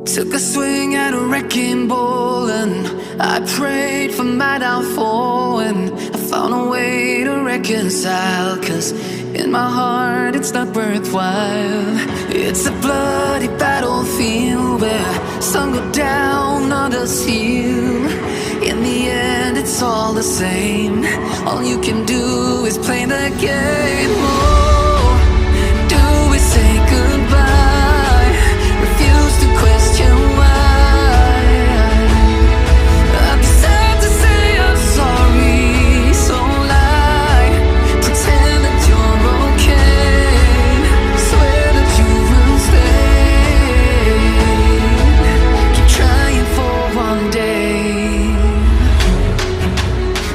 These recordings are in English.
Took a swing at a wrecking ball and I prayed for my downfall, and I found a way to reconcile, 'cause in my heart it's not worthwhile. It's a bloody battlefield where some go down, others heal. In the end it's all the same. All you can do is play the game. Oh, do we say goodbye? Refuse to question why. I'm sad to say I'm sorry, so lie. Pretend that you're okay. Swear that you will stay. Keep trying for one day.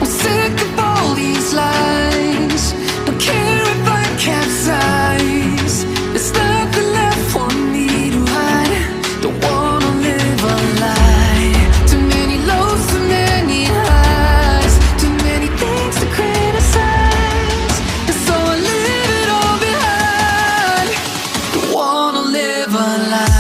I'm sick of all these lies. Don't care if I capsize. There's nothing left for me to hide. Don't wanna live a lie. Too many lows, too many highs. Too many things to criticize. And so I leave it all behind. Don't wanna live a lie.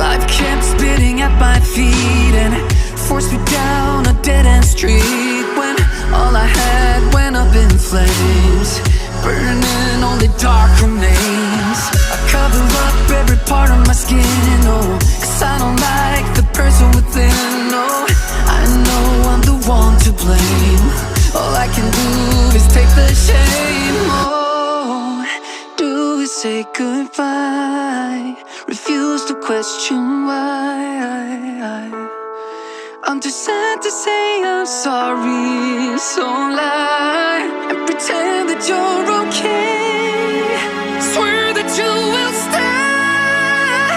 Life kept spitting at my feet and forced me down a dead-end street, when all I had went up in flames, burning only dark remains. I cover up every part of my skin, oh, 'cause I don't like the person within. Oh, I know I'm the one to blame. All I can do is take the shame. Oh, do we say goodbye? Refuse to question why. I'm too sad to say I'm sorry, so lie and pretend that you're okay. Swear that you will stay.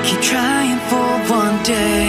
Keep trying for one day.